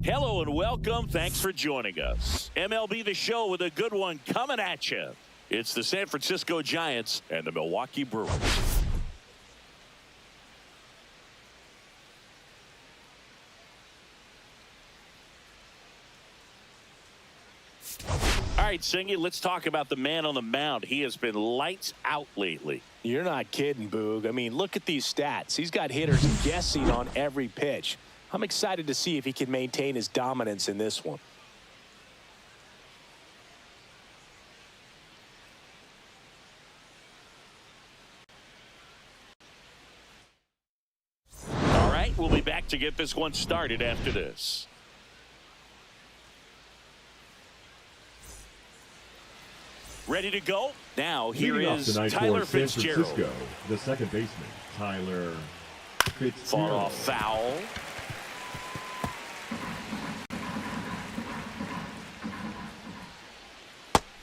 Hello and welcome. Thanks for joining us. MLB The Show with a good one coming at you. It's the San Francisco Giants and the Milwaukee Brewers. All right, Singy, let's talk about the man on the mound. He has been lights out lately. You're not kidding, Boog. I mean, look at these stats. He's got hitters guessing on every pitch. I'm excited to see if he can maintain his dominance in this one. All right, we'll be back to get this one started after this. Ready to go? Now, here is Tyler Fitzgerald. San Francisco, the second baseman, Tyler Fitzgerald. Far off foul.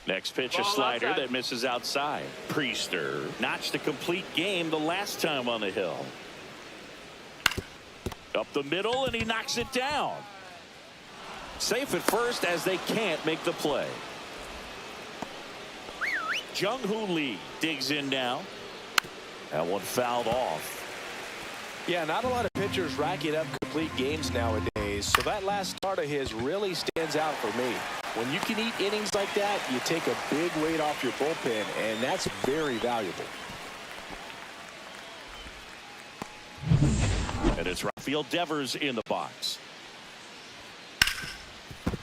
Next pitch, a slider that misses outside. Priester notched a complete game the last time on the hill. Up the middle, and he knocks it down. Safe at first as they can't make the play. Jung-Hoo Lee digs in now. That one fouled off. Yeah, not a lot of pitchers racking up complete games nowadays, so that last start of his really stands out for me. When you can eat innings like that, you take a big weight off your bullpen, and that's very valuable. And it's Rafael Devers in the box.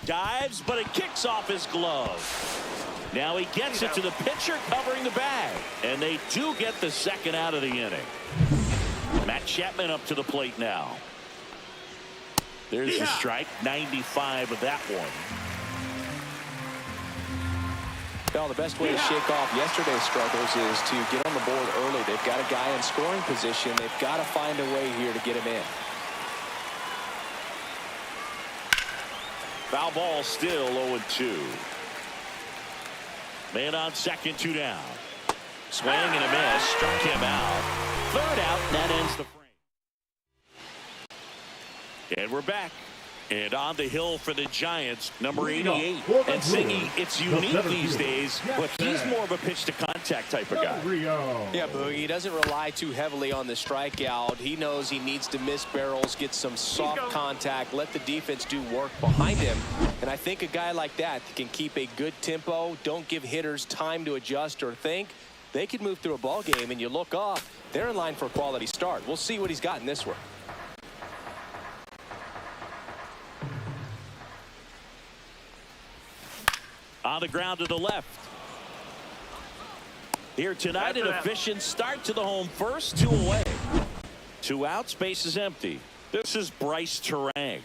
Dives, but it kicks off his glove. Now he gets it to the pitcher covering the bag. And they do get the second out of the inning. Matt Chapman up to the plate now. There's the strike. 95 of that one. Well, the best way to shake off yesterday's struggles is to get on the board early. They've got a guy in scoring position. They've got to find a way here to get him in. Foul ball, still 0-2. Man on second, 2 down. Swing and a miss. Struck him out. Third out, and that ends the frame. And we're back. And on the hill for the Giants, number 88. And Singy, it's unique these days, but he's more of a pitch-to-contact type of guy. Yeah, Boogie, he doesn't rely too heavily on the strikeout. He knows he needs to miss barrels, get some soft contact, let the defense do work behind him. And I think a guy like that can keep a good tempo, don't give hitters time to adjust or think. They can move through a ball game, and you look up, they're in line for a quality start. We'll see what he's got in this one. On the ground to the left. Here tonight, an efficient start to the home first, 2 away. 2 outs, base is empty. This is Bryce Terang.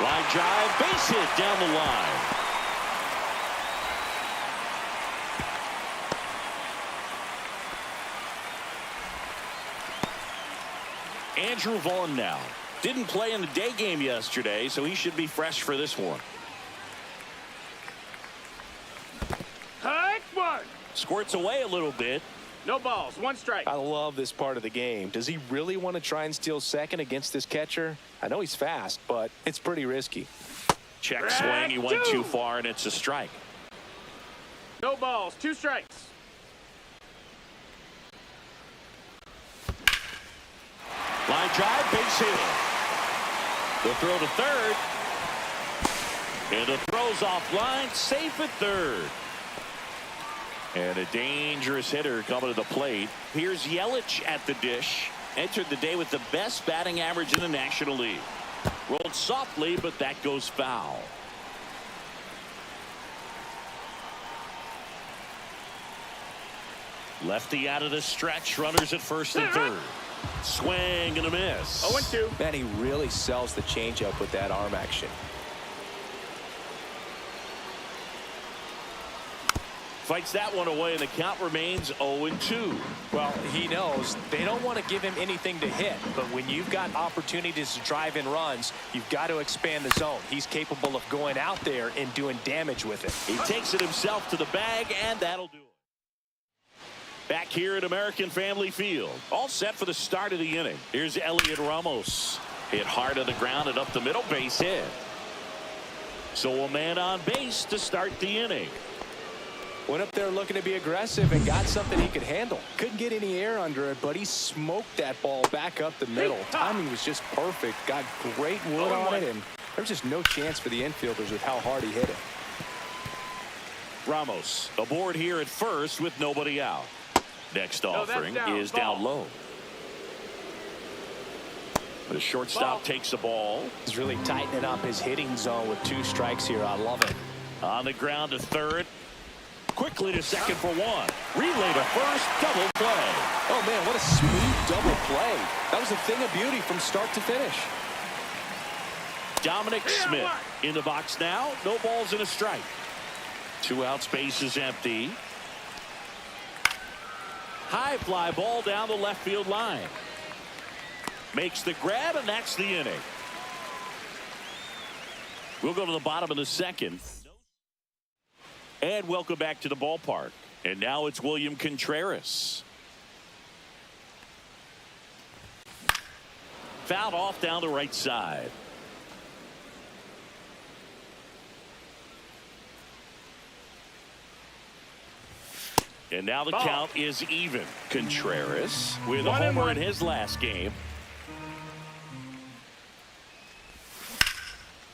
Line drive, base hit down the line. Andrew Vaughn now. Didn't play in the day game yesterday, so he should be fresh for this one. Hike one. Squirts away a little bit. No balls, 1 strike. I love this part of the game. Does he really want to try and steal second against this catcher? I know he's fast, but it's pretty risky. Check swing. He went too far, and it's a strike. No balls, 2 strikes. Line drive, base hit. The throw to third. And the throw's offline, safe at third. And a dangerous hitter coming to the plate. Here's Yelich at the dish. Entered the day with the best batting average in the National League. Rolled softly, but that goes foul. Lefty out of the stretch. Runners at first and third. Swing and a miss. 0-2. Man, he really sells the changeup with that arm action. Fights that one away, and the count remains 0-2. Well, he knows they don't want to give him anything to hit, but when you've got opportunities to drive in runs, you've got to expand the zone. He's capable of going out there and doing damage with it. He takes it himself to the bag, and that'll do it. Back here at American Family Field. All set for the start of the inning. Here's Elliot Ramos. Hit hard on the ground and up the middle, base hit. So a man on base to start the inning. Went up there looking to be aggressive and got something he could handle. Couldn't get any air under it, but he smoked that ball back up the middle. Timing was just perfect. Got great wood on it, and there's just no chance for the infielders with how hard he hit it. Ramos aboard here at first with nobody out. Next offering is down low. The shortstop takes the ball. He's really tightening up his hitting zone with 2 strikes here. I love it. On the ground to third. Quickly to second for 1. Relay to first. Double play. Oh, man, what a smooth double play. That was a thing of beauty from start to finish. Dominic Smith in the box now. No balls and a strike. 2 outs, base is empty. High fly ball down the left field line. Makes the grab, and that's the inning. We'll go to the bottom of the second. And welcome back to the ballpark. And now it's William Contreras. Fouled off down the right side. And now the count is even. Contreras with a homer in his last game.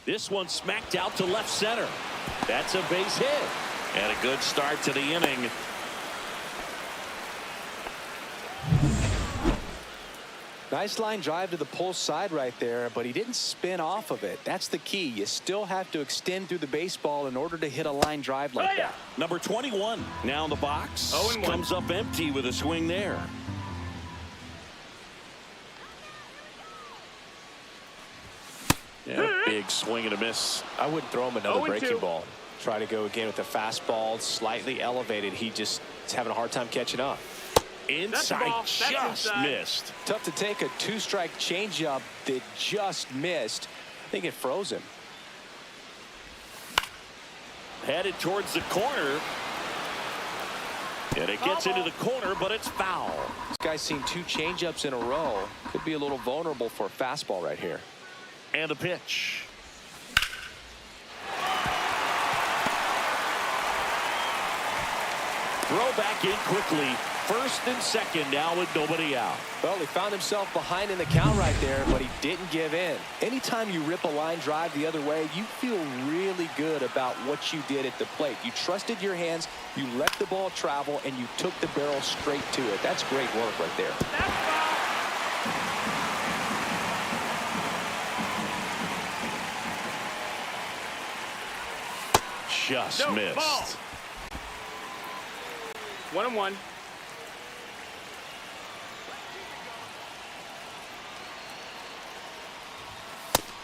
This one smacked out to left center. That's a base hit. And a good start to the inning. Nice line drive to the pull side right there, but he didn't spin off of it. That's the key. You still have to extend through the baseball in order to hit a line drive like that. Number 21 now in the box. Comes up empty with a swing there. Yeah, big swing and a miss. I wouldn't throw him another breaking ball. Try to go again with the fastball, slightly elevated. He just is having a hard time catching up. Inside, just missed. Tough to take a 2-strike changeup that just missed. I think it froze him. Headed towards the corner. And it gets into the corner, but it's foul. This guy's seen 2 changeups in a row. Could be a little vulnerable for a fastball right here. And a pitch. Throw back in quickly. First and second now with nobody out. Well, he found himself behind in the count right there, but he didn't give in. Anytime you rip a line drive the other way, you feel really good about what you did at the plate. You trusted your hands, you let the ball travel, and you took the barrel straight to it. That's great work right there. Just missed. Ball. 1-1.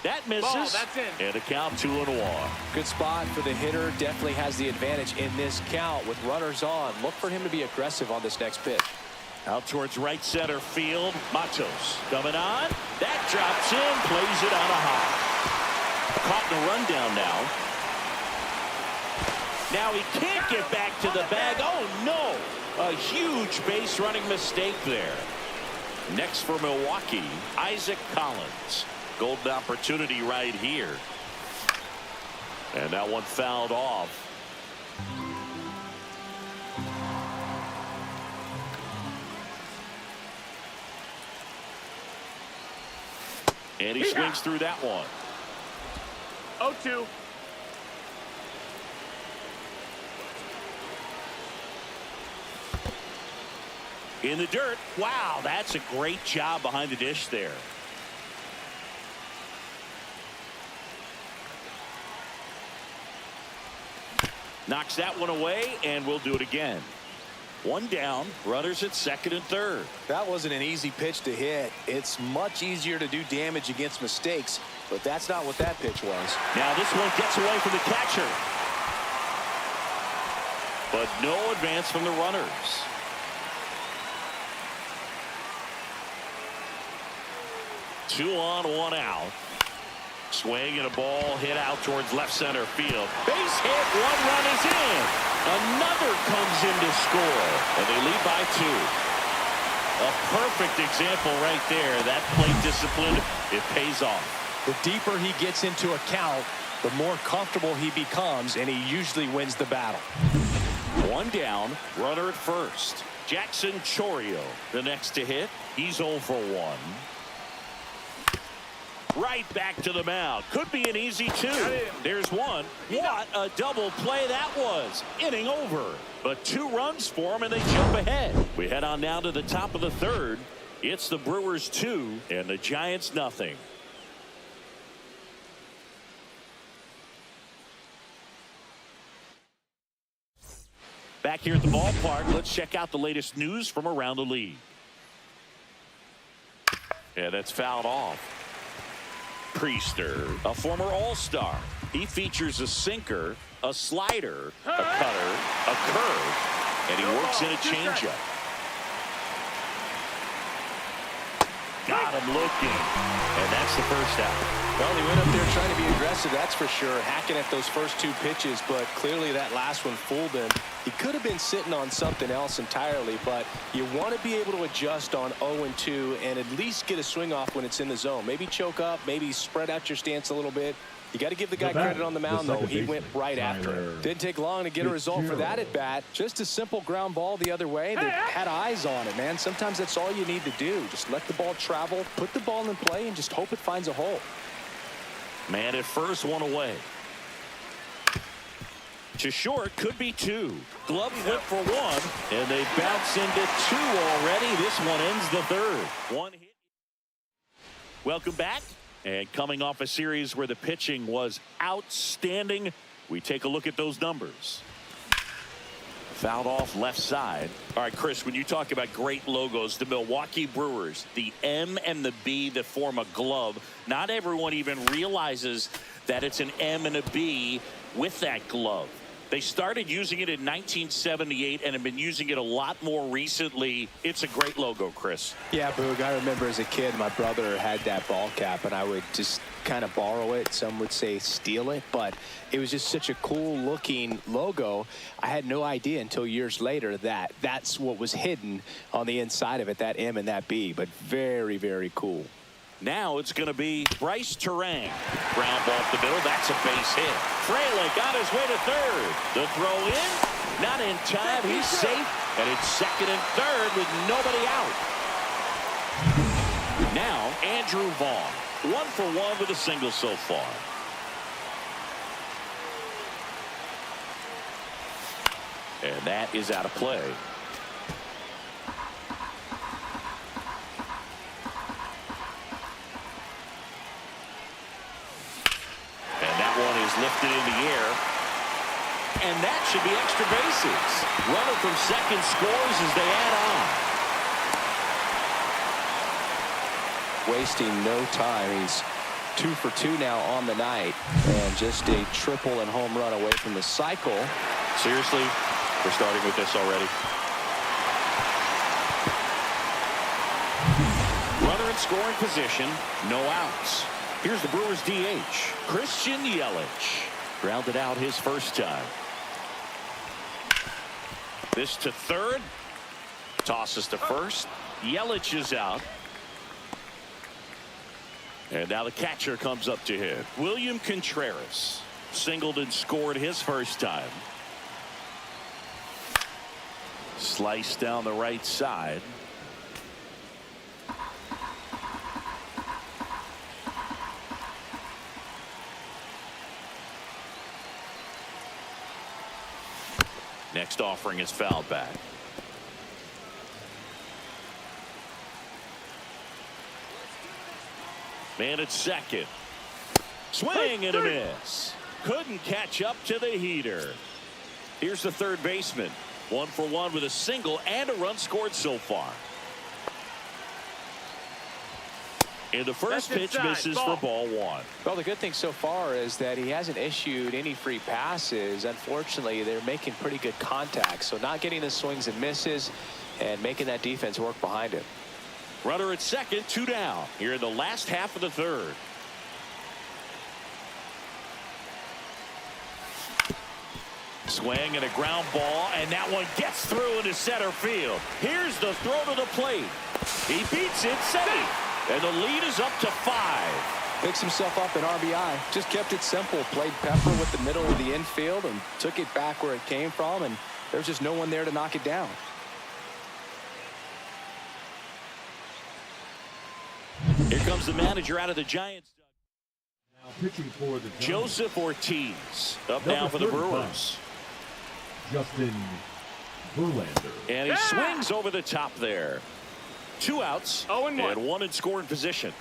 That misses. That's in. And a count 2-1. Good spot for the hitter. Definitely has the advantage in this count with runners on. Look for him to be aggressive on this next pitch. Out towards right center field. Matos coming on. That drops in. Plays it on a hop. Caught in the rundown now. Now he can't get back to the bag. Oh, no. A huge base running mistake there. Next for Milwaukee, Isaac Collins. Golden opportunity right here. And that one fouled off. And he swings through that one. 0-2. In the dirt. Wow, that's a great job behind the dish there. Knocks that one away, and we'll do it again. One down, runners at second and third. That wasn't an easy pitch to hit. It's much easier to do damage against mistakes, but that's not what that pitch was. Now this one gets away from the catcher. But no advance from the runners. Two on, one out. Swing and a ball hit out towards left center field. Base hit, 1 run is in. Another comes in to score, and they lead by 2. A perfect example right there. That plate discipline, it pays off. The deeper he gets into a count, the more comfortable he becomes, and he usually wins the battle. 1 down, runner at first. Jackson Chourio, the next to hit. He's 0 for 1. Right back to the mound. Could be an easy 2. There's 1. What a double play that was. Inning over. But 2 runs for him, and they jump ahead. We head on now to the top of the 3rd. It's the Brewers 2 and the Giants nothing. Back here at the ballpark, let's check out the latest news from around the league. And that's fouled off. Priester, a former All-Star. He features a sinker, a slider, a cutter, a curve, and he works in a changeup. Got him looking, and that's the first out. Well, he went up there trying to be aggressive, that's for sure, hacking at those first 2 pitches, but clearly that last one fooled him. He could have been sitting on something else entirely, but you want to be able to adjust on 0-2 and at least get a swing off when it's in the zone. Maybe choke up, maybe spread out your stance a little bit. You got to give the guy credit on the mound, though. He went right after it. Didn't take long to get a result for that at bat. Just a simple ground ball the other way. They had eyes on it, man. Sometimes that's all you need to do. Just let the ball travel, put the ball in play, and just hope it finds a hole. Man at first, 1 away. To short, could be 2. Glove flip for 1, and they bounce into 2 already. This one ends the 3rd. 1 hit. Welcome back. And coming off a series where the pitching was outstanding, we take a look at those numbers. Fouled off left side. All right, Chris, when you talk about great logos, the Milwaukee Brewers, the M and the B that form a glove, not everyone even realizes that it's an M and a B with that glove. They started using it in 1978 and have been using it a lot more recently. It's a great logo, Chris. Yeah, Boog, I remember as a kid, my brother had that ball cap, and I would just kind of borrow it. Some would say steal it, but it was just such a cool looking logo. I had no idea until years later that that's what was hidden on the inside of it, that M and that B, but very, very cool. Now it's going to be Bryce Terang. Ground ball up the middle. That's a base hit. Frelick on his way to 3rd. The throw in. Not in time. He's safe. And it's 2nd and 3rd with nobody out. Now Andrew Vaughn. 1 for 1 with a single so far. And that is out of play. Lifted in the air, and that should be extra bases. Runner from 2nd scores as they add on. Wasting no time. He's 2 for 2 now on the night, and just a triple and home run away from the cycle. Seriously, we're starting with this already. Runner in scoring position, no outs. Here's the Brewers DH, Christian Yelich. Grounded out his first time. This to 3rd. Tosses to 1st. Yelich is out. And now the catcher comes up to hit. William Contreras. Singled and scored his first time. Slice down the right side. Next offering is fouled back. Man at 2nd. Swing and a miss. Couldn't catch up to the heater. Here's the 3rd baseman. 1 for 1 with a single and a run scored so far. And the first pitch misses for ball 1. Well, the good thing so far is that he hasn't issued any free passes. Unfortunately, they're making pretty good contact. So not getting the swings and misses and making that defense work behind him. Runner at 2nd, 2 down here in the last half of the 3rd. swing and a ground ball, and that one gets through into center field. Here's the throw to the plate. He beats it safe, and the lead is up to 5. Picks himself up an RBI. Just kept it simple. Played pepper with the middle of the infield and took it back where it came from, and there's just no one there to knock it down. Here comes the manager out of the Giants. Now pitching for the Giants, Joseph Ortiz up now for the Brewers. Justin Verlander. And he swings over the top there. 2 outs 0-1. and 1 in scoring position.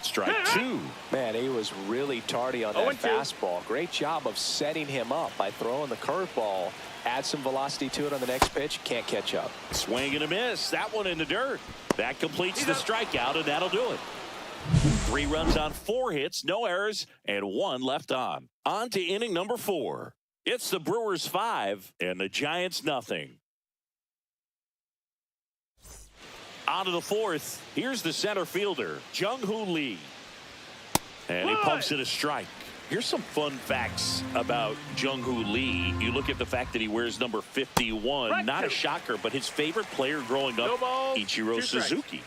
Strike 2. Man, he was really tardy on that 0-2. fastball. Great job of setting him up by throwing the curveball. Add some velocity to it on the next pitch. Can't catch up. Swing and a miss. That one in the dirt. That completes the strikeout, and that'll do it. 3 runs on 4 hits, no errors, and 1 left on. On to inning number 4. It's the Brewers 5 and the Giants nothing. On to the 4th. Here's the center fielder, Jung-Hoo Lee. And he pumps it a strike. Here's some fun facts about Jung-Hoo Lee. You look at the fact that he wears number 51. Not a shocker, but his favorite player growing up, Ichiro Suzuki.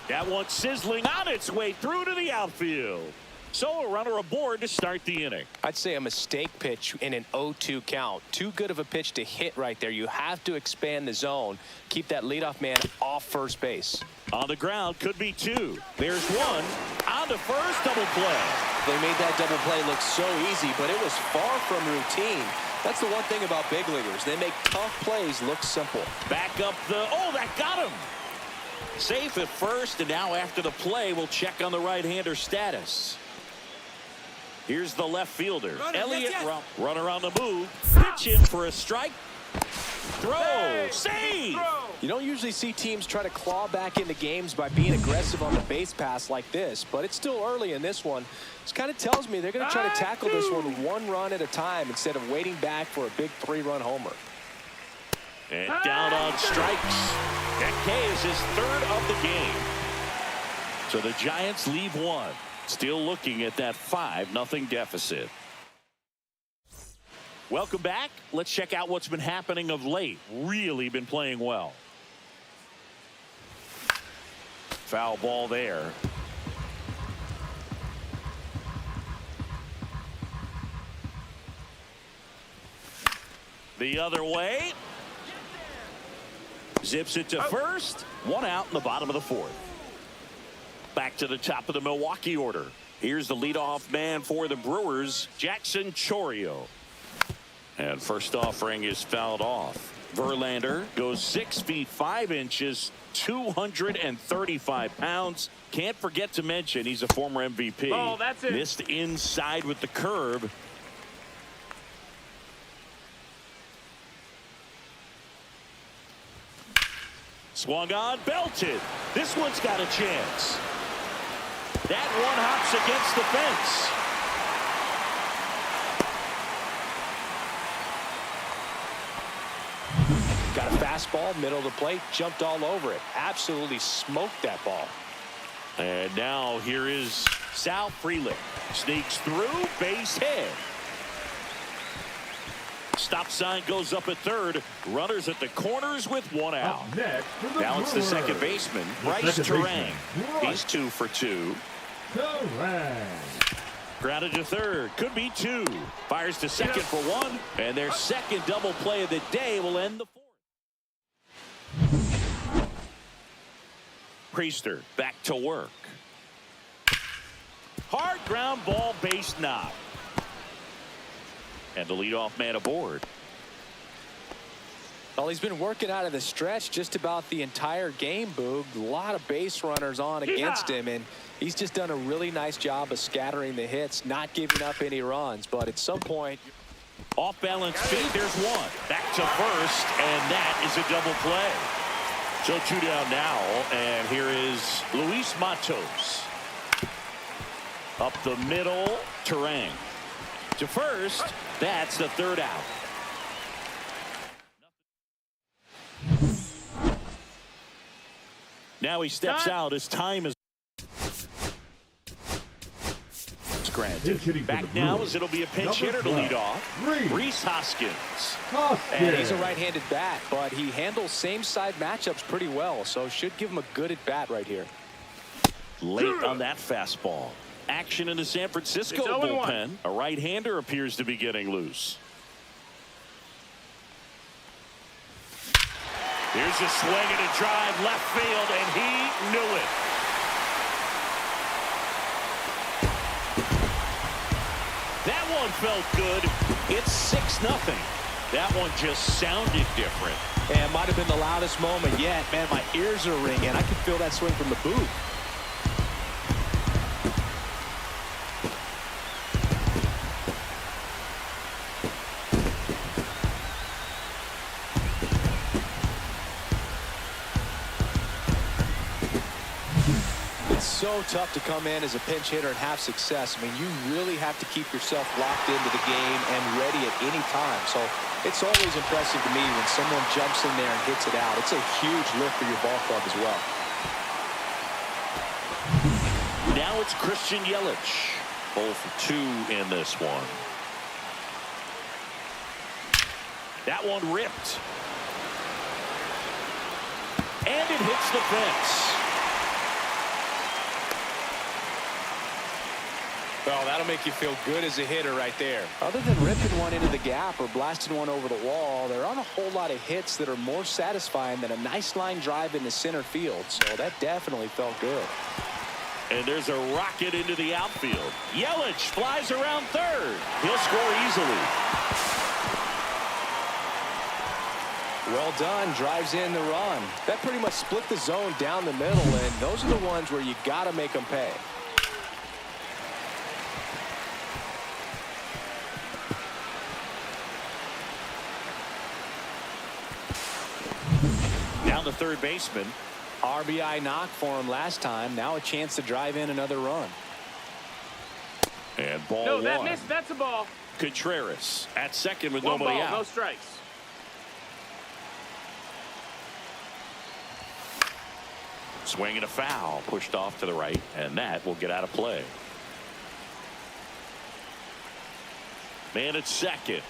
That one sizzling on its way through to the outfield. So a runner aboard to start the inning. I'd say a mistake pitch in an 0-2 count. Too good of a pitch to hit right there. You have to expand the zone. Keep that leadoff man off first base. On the ground, could be 2. There's 1. On to first, double play. They made that double play look so easy, but it was far from routine. That's the one thing about big leaguers. They make tough plays look simple. Back up the, that got him. Safe at first, and now after the play, we'll check on the right-hander status. Here's the left fielder, Elliott Rump. Runner on the move, pitch in for a strike. Throw, save. You don't usually see teams try to claw back into games by being aggressive on the base pass like this, but it's still early in this one. This kind of tells me they're going to try to tackle this one run at a time instead of waiting back for a big 3-run homer. And down on strikes. That K is his 3rd of the game. So the Giants leave 1. Still looking at that 5-0 deficit. Welcome back. Let's check out what's been happening of late. Really been playing well. Foul ball there. The other way. Zips it to first. 1 out in the bottom of the 4th. Back to the top of the Milwaukee order. Here's the leadoff man for the Brewers, Jackson Chourio. And first offering is fouled off. Verlander goes 6 feet 5 inches, 235 pounds. Can't forget to mention he's a former MVP. Oh, that's it. Missed inside with the curve. Swung on, belted. This one's got a chance. That one hops against the fence. Got a fastball, middle of the plate, jumped all over it. Absolutely smoked that ball. And now here is Sal Frelick. Sneaks through, base hit. Stop sign goes up at 3rd. Runners at the corners with 1 out. Up next for the Now it's the Brewers, second baseman, Bryce Terang. He's 2 for 2. Terang. Grounded to 3rd. Could be 2. Fires to second for 1. And their second double play of the day will end the 4th. Priester back to work. Hard ground ball, base knock. And the leadoff man aboard. Well, he's been working out of the stretch just about the entire game, Boog. A lot of base runners on against him, and he's just done a really nice job of scattering the hits, not giving up any runs. But at some point, off balance feed, there's 1. Back to first, and that is a double play. So 2 down now, and here is Luis Matos. Up the middle, Terang. To first, that's the 3rd out. Now he steps out as time is. It's granted. Hitting Back for the now Brewers, as it'll be a pinch number hitter to 12, lead off. Rhys Hoskins. And he's a right-handed bat, but he handles same-side matchups pretty well, so should give him a good at-bat right here. Late on that fastball. Action in the San Francisco It's 0-1. bullpen. A right-hander appears to be getting loose. Here's a swing and a drive left field, and he knew it. That one felt good. It's 6-0. That one just sounded different. And might have been the loudest moment yet. Man, my ears are ringing. I can feel that swing from the booth. So tough to come in as a pinch hitter and have success. I mean, you really have to keep yourself locked into the game and ready at any time. So it's always impressive to me when someone jumps in there and hits it out. It's a huge lift for your ball club as well. Now it's Christian Yelich. 0 for 2 in this one. That one ripped. And it hits the fence. Well, that'll make you feel good as a hitter right there. Other than ripping one into the gap or blasting one over the wall, there aren't a whole lot of hits that are more satisfying than a nice line drive into center field. So that definitely felt good. And there's a rocket into the outfield. Yelich flies around third. He'll score easily. Well done. Drives in the run. That pretty much split the zone down the middle, and those are the ones where you got to make them pay. The third baseman. RBI knock for him last time. Now a chance to drive in another run. And ball No, one. that missed. That's a ball. Contreras at second with One nobody ball, out. no strikes. Swing and a foul. Pushed off to the right, and that will get out of play. Man at second.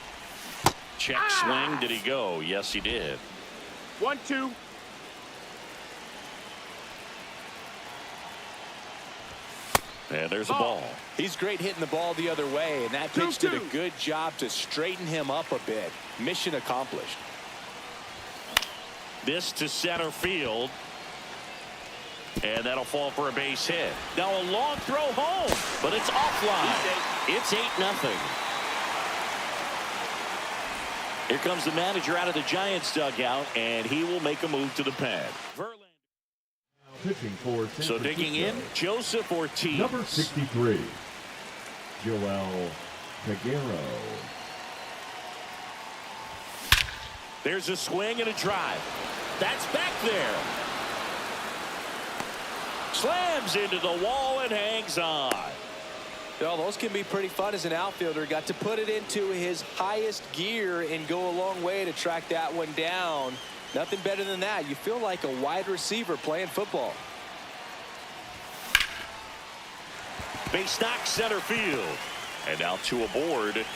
Check swing. Did he go? Yes, he did. 1-2. And there's a ball. He's great hitting the ball the other way, and that pitch did a good job to straighten him up a bit. Mission accomplished. This to center field. And that'll fall for a base hit. Now a long throw home, but it's offline. It's 8-0. Here comes the manager out of the Giants dugout, and he will make a move to the pad. Pitching for San So digging in, Joseph Ortiz. Number 63, Joel Peguero. There's a swing and a drive. That's back there. Slams into the wall and hangs on. Well, those can be pretty fun as an outfielder. Got to put it into his highest gear and go a long way to track that one down. Nothing better than that. You feel like a wide receiver playing football. Base knock center field. And now two aboard.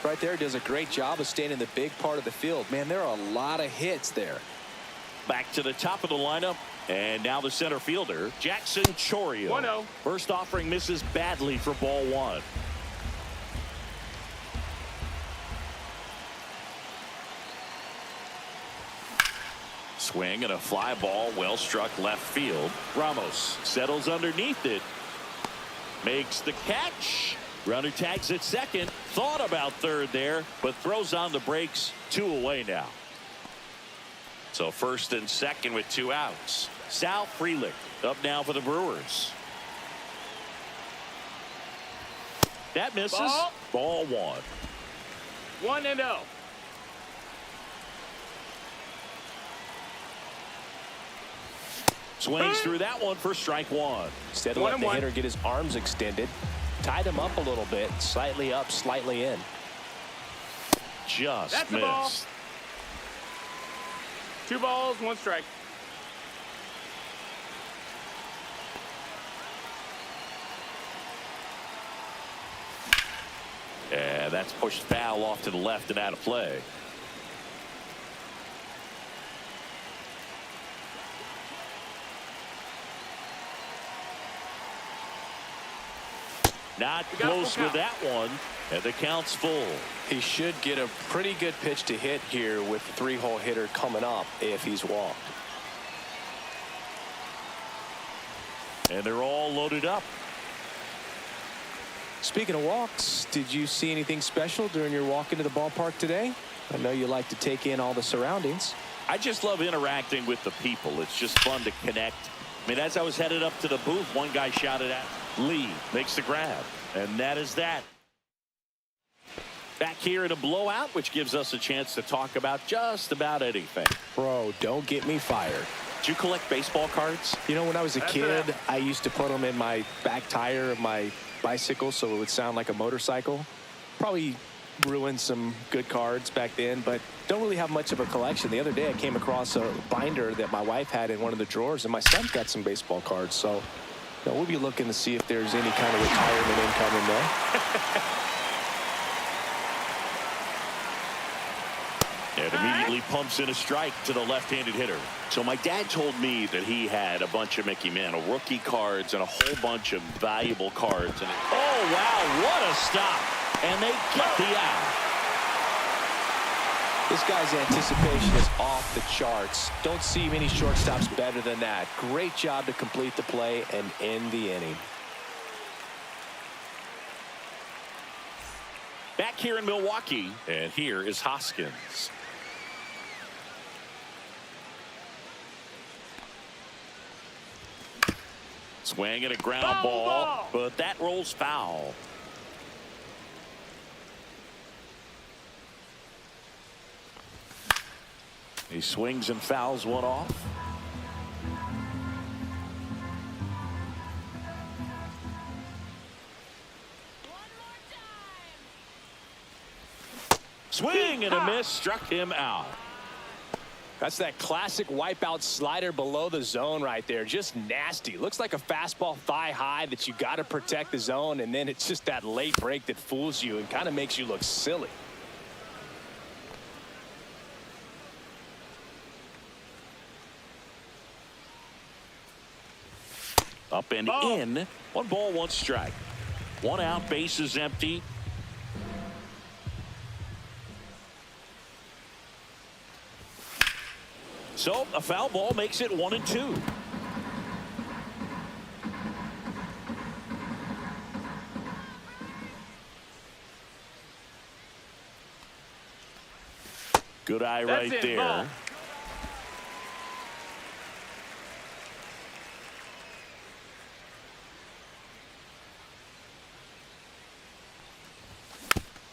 Right there does a great job of staying in the big part of the field. Man, there are a lot of hits there. Back to the top of the lineup. And now the center fielder, Jackson Chourio. 1-0. First offering misses badly for ball one. Swing and a fly ball, well struck left field. Ramos settles underneath it. Makes the catch. Runner tags at second. Thought about third there, but throws on the brakes. 2 away now. So first and second with 2 outs. Sal Frelick up now for the Brewers. That misses. Ball 1. 1-0. Swings through that one for strike 1. Instead of letting the hitter get his arms extended, tied him up a little bit, slightly up, slightly in. Just That's missed. the ball. 2 balls, 1 strike. And that's pushed foul off to the left and out of play. Not close with that one, and the count's full. He should get a pretty good pitch to hit here with the 3-hole hitter coming up if he's walked. And they're all loaded up. Speaking of walks, did you see anything special during your walk into the ballpark today? I know you like to take in all the surroundings. I just love interacting with the people. It's just fun to connect. I mean, as I was headed up to the booth, one guy shouted out, "Lee makes the grab." And that is that. Back here in a blowout, which gives us a chance to talk about just about anything. Bro, don't get me fired. Do you collect baseball cards? You know, when I was a kid, I used to put them in my back tire of my bicycle so it would sound like a motorcycle. Probably ruined some good cards back then, but don't really have much of a collection. The other day I came across a binder that my wife had in one of the drawers, and my son's got some baseball cards. So you know, we'll be looking to see if there's any kind of retirement income in there. And immediately pumps in a strike to the left-handed hitter. So my dad told me that he had a bunch of Mickey Mantle rookie cards and a whole bunch of valuable cards. And oh, wow, what a stop. And they get the out. This guy's anticipation is off the charts. Don't see many shortstops better than that. Great job to complete the play and end the inning. Back here in Milwaukee, and here is Hoskins. Swing and a ground ball, but that rolls foul. He swings and fouls one off. Swing and a miss, struck him out. That's that classic wipeout slider below the zone right there. Just nasty. Looks like a fastball thigh high that you got to protect the zone, and then it's just that late break that fools you and kind of makes you look silly. Up and in. 1 ball, 1 strike. 1 out, base is empty. So a foul ball makes it 1-2. Good eye right there. Ball.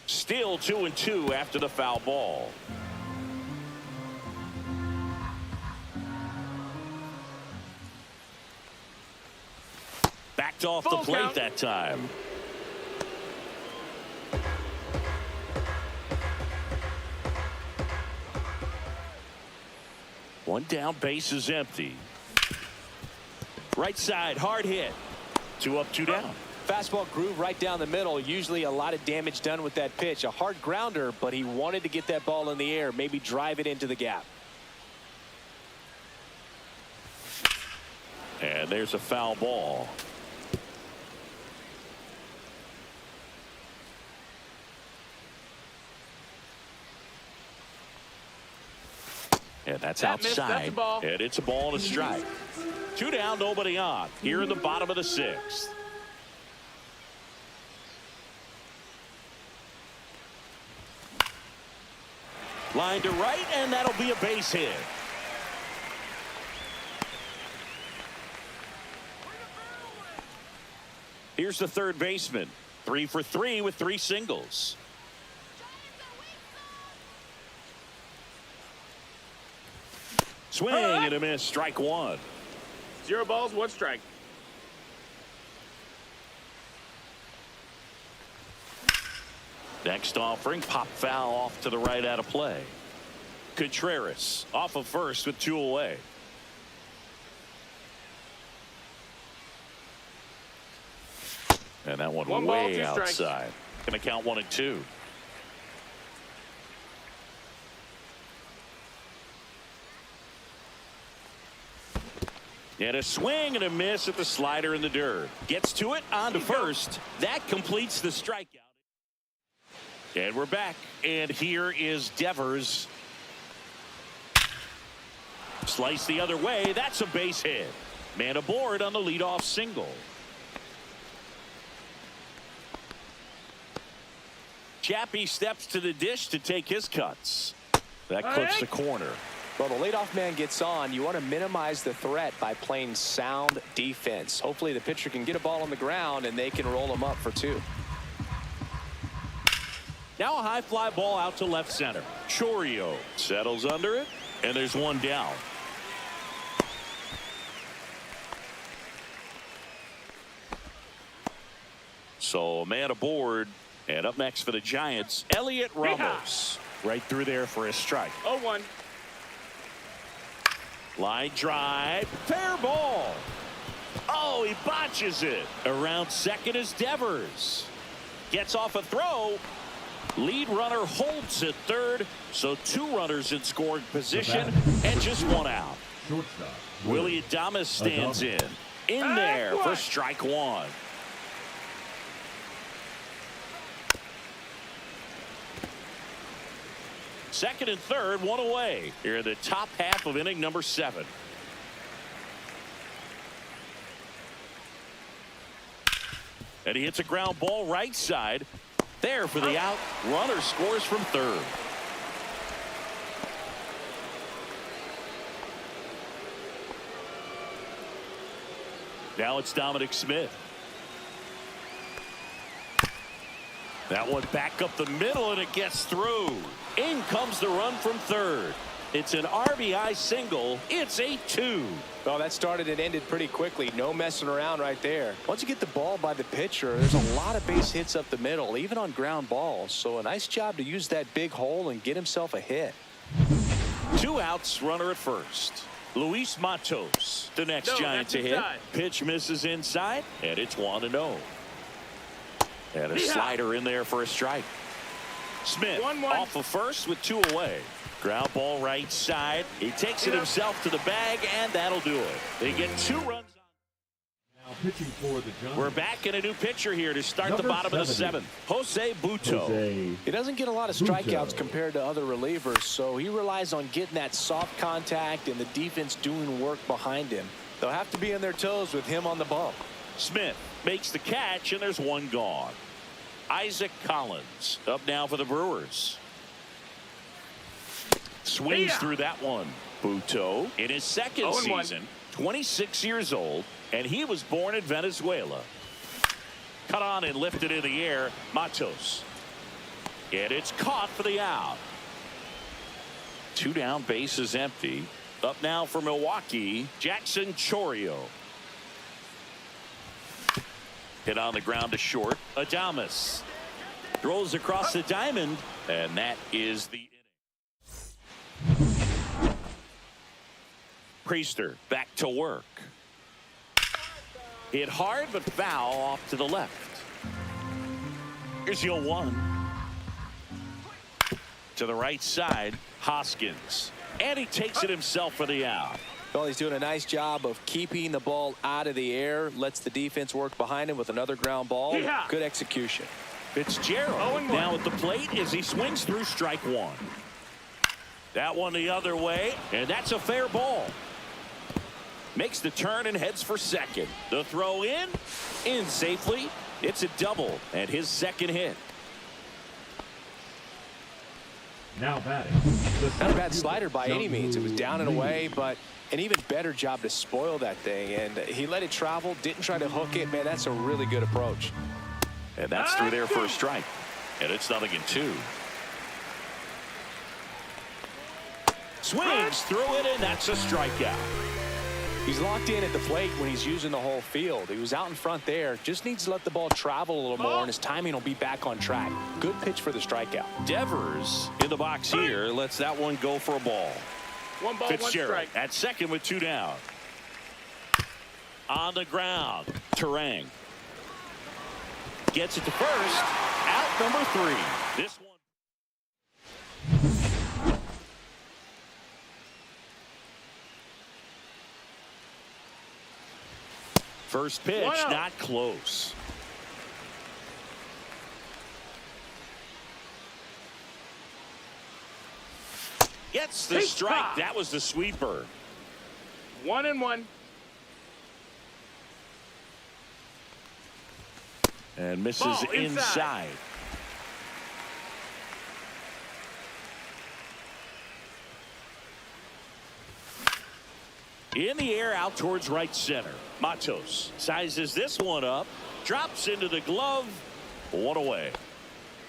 Still 2-2 after the foul ball. Backed off the plate that time. One down, base is empty. Right side, hard hit. 2 up, 2 down. Fastball groove right down the middle. Usually a lot of damage done with that pitch. A hard grounder, but he wanted to get that ball in the air, maybe drive it into the gap. And there's a foul ball. And that's outside. And it's a ball and a strike. 2 down, nobody on. Here in the bottom of the 6th. Line to right, and that'll be a base hit. Here's the third baseman. 3 for 3 with 3 singles. Swing and a miss, strike 1. 0 balls, 1 strike. Next offering, pop foul off to the right out of play. Contreras off of first with 2 away. And that one way outside. Going to count 1-2. And a swing and a miss at the slider in the dirt. Gets to it on to first. That completes the strikeout. And we're back. And here is Devers. Slice the other way. That's a base hit. Man aboard on the leadoff single. Chappie steps to the dish to take his cuts. That clips the corner. Well, the leadoff man gets on. You want to minimize the threat by playing sound defense. Hopefully the pitcher can get a ball on the ground and they can roll him up for 2. Now a high fly ball out to left center. Chourio settles under it, and there's one down. So a man aboard, and up next for the Giants, Elliot Ramos. Right through there for a strike. 0-1. Line drive, fair ball. Oh, he botches it. Around second is Devers. Gets off a throw. Lead runner holds at third, so 2 runners in scoring position and just 1 out. Shortstop. Willy Adames stands in there for strike 1. Second and third, 1 away. Here in the top half of inning number 7. And he hits a ground ball right side. There for the out. Runner scores from third. Now it's Dominic Smith. That one back up the middle, and it gets through. In comes the run from third. It's an RBI single. It's 8-2. Well, that started and ended pretty quickly. No messing around right there. Once you get the ball by the pitcher, there's a lot of base hits up the middle, even on ground balls. So a nice job to use that big hole and get himself a hit. 2 outs, runner at first. Luis Matos, the next Giant to hit. Pitch misses inside, and it's 1-0. And a slider in there for a strike. Smith 1-1. off of first with 2 away. Ground ball right side. He takes it himself to the bag, and that'll do it. They get 2 runs. Now pitching for the Giants. We're back in a new pitcher here to start the bottom of the 7th. Jose Butto. He doesn't get a lot of strikeouts compared to other relievers, so he relies on getting that soft contact and the defense doing work behind him. They'll have to be on their toes with him on the bump. Smith makes the catch, and there's 1 gone. Isaac Collins up now for the Brewers. Swings through that one. Butto in his second season, 26 years old, and he was born in Venezuela. Cut on and lifted in the air. Matos. And it's caught for the out. 2 down, bases empty. Up now for Milwaukee, Jackson Chourio. Hit on the ground to short. Adames throws across the diamond, and that is the inning. Priester back to work. Hit hard but foul off to the left. Here's 0-1. To the right side, Hoskins. And he takes it himself for the out. Well, he's doing a nice job of keeping the ball out of the air. Lets the defense work behind him with another ground ball. Good execution. Fitzgerald now at the plate as he swings through strike 1. That one the other way, and that's a fair ball. Makes the turn and heads for second. The throw in safely. It's a double and his second hit. Now batting. Not a bad slider by any means. It was down and away, but an even better job to spoil that thing. And he let it travel, didn't try to hook it. Man, that's a really good approach. And that's through there for a strike. And it's 0-2. Swings through it, and that's a strikeout. He's locked in at the plate when he's using the whole field. He was out in front there. Just needs to let the ball travel a little more, and his timing will be back on track. Good pitch for the strikeout. Devers in the box here lets that one go for a ball. 1 ball, 1 Fitzgerald strike. at second with 2 down. On the ground, Terang gets it to first. Out number 3. This one. First pitch, not close. Gets the strike. That was the sweeper. 1-1. And misses Ball inside. In the air out towards right center. Matos sizes this one up. Drops into the glove. One away.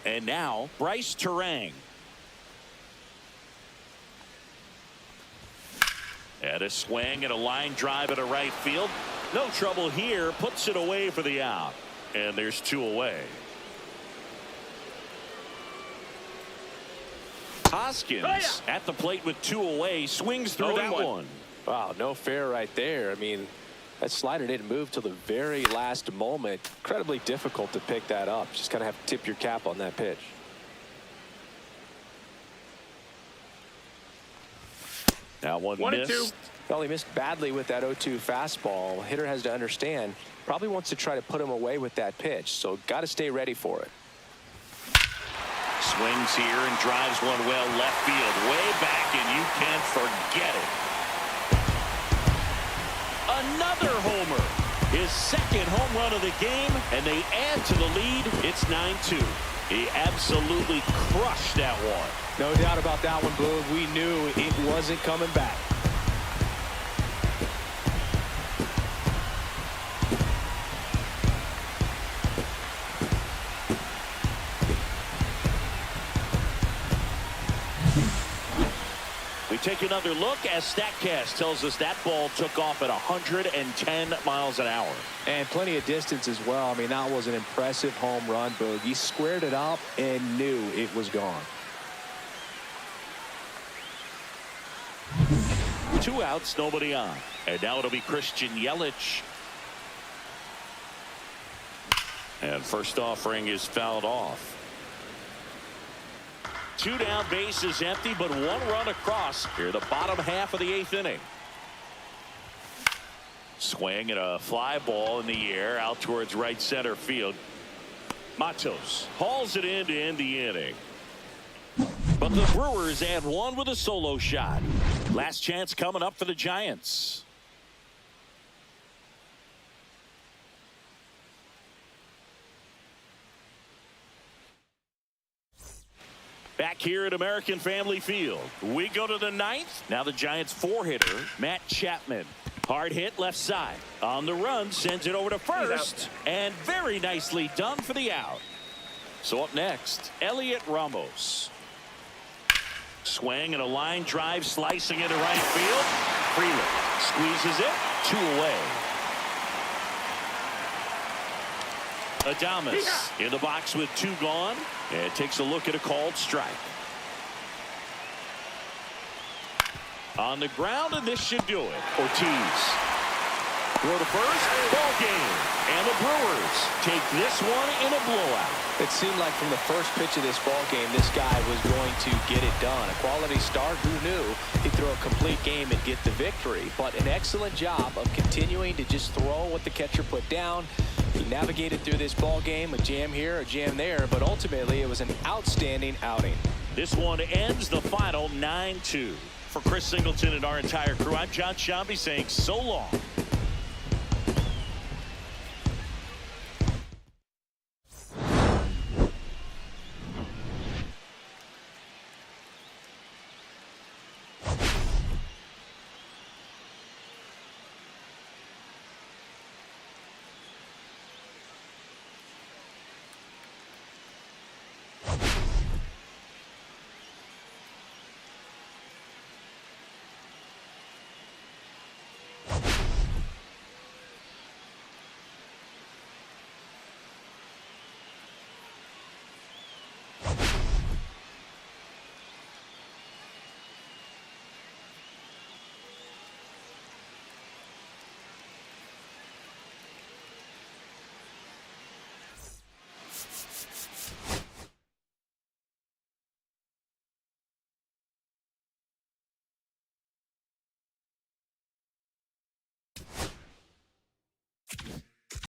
And now Bryce Terang. And a swing and a line drive at a right field. No trouble here. Puts it away for the out. And there's two away. Hoskins at the plate with two away. Swings through that one. Wow, no fair right there. I mean, that slider didn't move till the very last moment. Incredibly difficult to pick that up. Just kind of have to tip your cap on that pitch. Now one missed. Well, he missed badly with that 0-2 fastball. Hitter has to understand, probably wants to try to put him away with that pitch, so got to stay ready for it. Swings here and drives one well left field, way back, and you can't forget it. Another homer, his second home run of the game, and they add to the lead. It's 9-2. He absolutely crushed that one. No doubt about that one, Boog. We knew it wasn't coming back. We take another look as StatCast tells us that ball took off at 110 miles an hour. And plenty of distance as well. I mean, that was an impressive home run, Boog. He squared it up and knew it was gone. 2 outs, nobody on. And now it'll be Christian Yelich. And first offering is fouled off. 2 down, base is empty, but 1 run across here, the bottom half of the 8th inning. Swing and a fly ball in the air out towards right center field. Matos hauls it in to end the inning. But the Brewers add 1 with a solo shot. Last chance coming up for the Giants. Back here at American Family Field, we go to the 9th. Now the Giants 4-hitter, Matt Chapman. Hard hit left side. On the run, sends it over to first. And very nicely done for the out. So up next, Elliot Ramos. Swing and a line drive slicing into right field. Freeland squeezes it. 2 away. Adames in the box with 2 gone. And takes a look at a called strike. On the ground, and this should do it. Ortiz. Throw to first. Ball game. And the Brewers take this one in a blowout. It seemed like from the first pitch of this ball game, this guy was going to get it done. A quality start. Who knew he'd throw a complete game and get the victory? But an excellent job of continuing to just throw what the catcher put down. He navigated through this ball game, a jam here, a jam there, but ultimately it was an outstanding outing. This one ends the final 9-2. For Chris Singleton and our entire crew, I'm John Shambi saying so long.